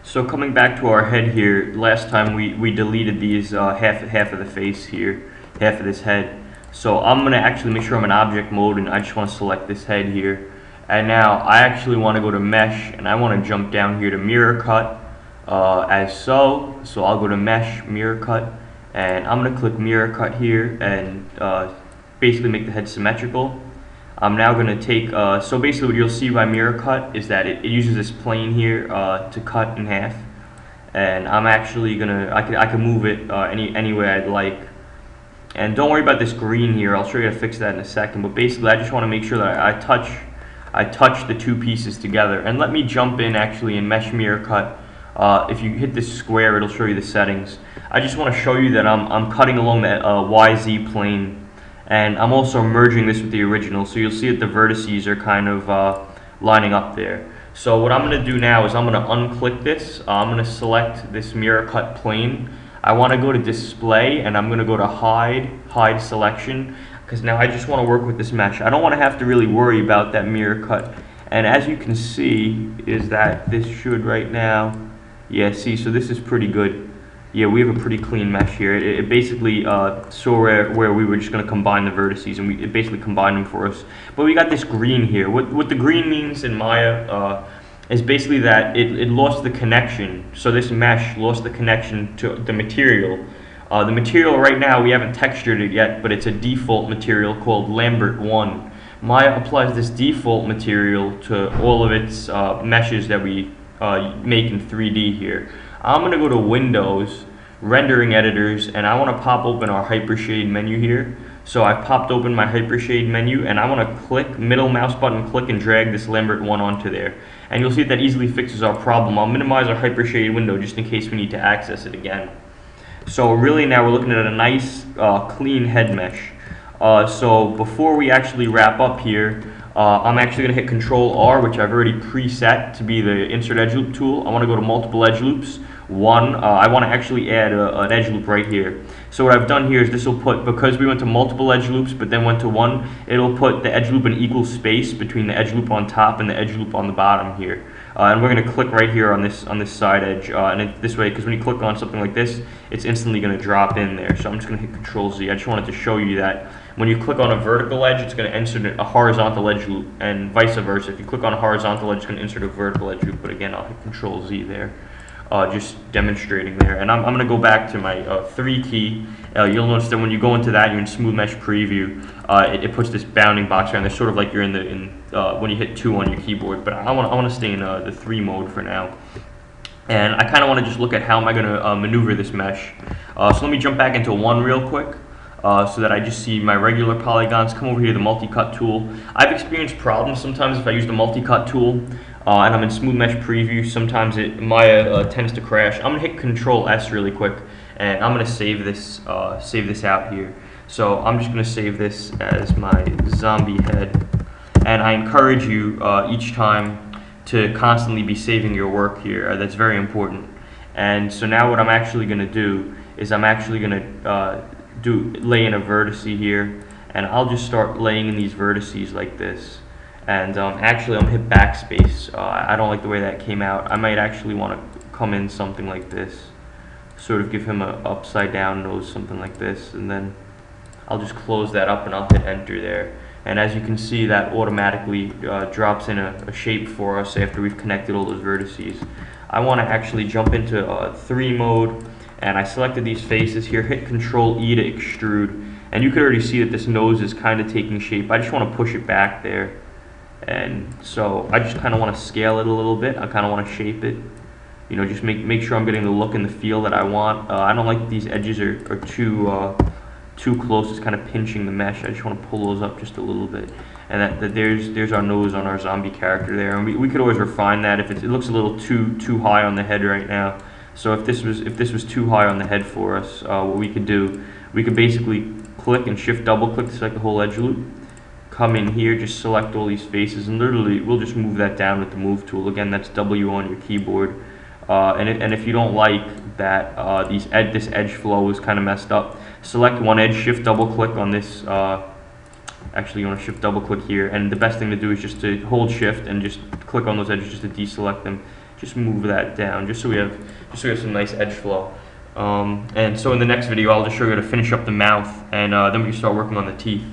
So coming back to our head here, last time we deleted these half of the face here, half of this head. So I'm going to actually make sure I'm in object mode, and I just want to select this head here. And now I actually want to go to mesh, and I want to jump down here to mirror cut as so. So I'll go to mesh, mirror cut, and I'm going to click mirror cut here and basically make the head symmetrical. I'm now going to take, so basically what you'll see by mirror cut is that it uses this plane here to cut in half. And I'm actually going to, I can move it any way I'd like. And don't worry about this green here, I'll show you how to fix that in a second. But basically I just want to make sure that I touch the two pieces together. And let me jump in actually in mesh mirror cut. If you hit this square, it'll show you the settings. I just want to show you that I'm cutting along the YZ plane. And I'm also merging this with the original, so you'll see that the vertices are kind of lining up there. So what I'm going to do now is I'm going to unclick this. I'm going to select this mirror cut plane. I want to go to display, and I'm going to go to hide selection, because now I just want to work with this mesh. I don't want to have to really worry about that mirror cut. And as you can see, is that this should right now, yeah, see, so this is pretty good. Yeah, we have a pretty clean mesh here. It basically saw where we were just going to combine the vertices, and it basically combined them for us. But we got this green here. What the green means in Maya is basically that it lost the connection. So this mesh lost the connection to the material. The material right now, we haven't textured it yet, but it's a default material called Lambert 1. Maya applies this default material to all of its meshes that we make in 3D here. I'm going to go to Windows, Rendering Editors, and I want to pop open our Hypershade menu here. So I've popped open my Hypershade menu, and I want to click, middle mouse button, click and drag this Lambert 1 onto there. And you'll see that easily fixes our problem. I'll minimize our Hypershade window just in case we need to access it again. So really now we're looking at a nice clean head mesh. So before we actually wrap up here, I'm actually going to hit Control R, which I've already preset to be the Insert Edge Loop tool. I want to go to Multiple Edge Loops. I want to actually add an edge loop right here. So what I've done here is this will put, because we went to multiple edge loops but then went to one, it'll put the edge loop in equal space between the edge loop on top and the edge loop on the bottom here. And we're going to click right here on this side edge, this way, because when you click on something like this, it's instantly going to drop in there. So I'm just going to hit Control Z. I just wanted to show you that when you click on a vertical edge, it's going to insert a horizontal edge loop, and vice versa. If you click on a horizontal edge, it's going to insert a vertical edge loop. But again, I'll hit Control Z there. Just demonstrating there. And I'm going to go back to my 3 key. You'll notice that when you go into that, you're in Smooth Mesh Preview. It puts this bounding box around there, sort of like you're when you hit 2 on your keyboard. But I want to stay in the 3 mode for now. And I kind of want to just look at how am I going to maneuver this mesh. So let me jump back into 1 real quick. So that I just see my regular polygons. Come over here to the multi-cut tool. I've experienced problems sometimes if I use the multi-cut tool and I'm in Smooth Mesh Preview. Sometimes Maya tends to crash. I'm gonna hit Control S really quick, and I'm gonna save this out here. So I'm just gonna save this as my zombie head, and I encourage you each time to constantly be saving your work here. That's very important. And so now what I'm actually gonna do is I'm actually gonna lay in a vertex here, and I'll just start laying in these vertices like this. And actually I'm going to hit backspace. I don't like the way that came out. I might actually want to come in something like this, sort of give him an upside down nose, something like this, and then I'll just close that up and I'll hit enter there. And as you can see, that automatically drops in a shape for us after we've connected all those vertices. I want to actually jump into 3 mode, and I selected these faces here, hit Control E to extrude, and you can already see that this nose is kind of taking shape. I just want to push it back there, and so I just kind of want to scale it a little bit. I kind of want to shape it, you know, just make sure I'm getting the look and the feel that I want. I don't like these edges are too close. It's kind of pinching the mesh. I just want to pull those up just a little bit. And there's our nose on our zombie character there, and we could always refine that if it looks a little too high on the head right now. So if this was too high on the head for us, what we could do, we could basically click and shift double click to select the whole edge loop. Come in here, just select all these faces, and literally we'll just move that down with the move tool. Again, that's W on your keyboard. And if you don't like that this edge flow is kind of messed up, select one edge, shift double click on this. Actually, you want to shift double click here, and the best thing to do is just to hold shift and just click on those edges just to deselect them. just move that down, just so we have some nice edge flow. And so in the next video, I'll just show you how to finish up the mouth, and then we can start working on the teeth.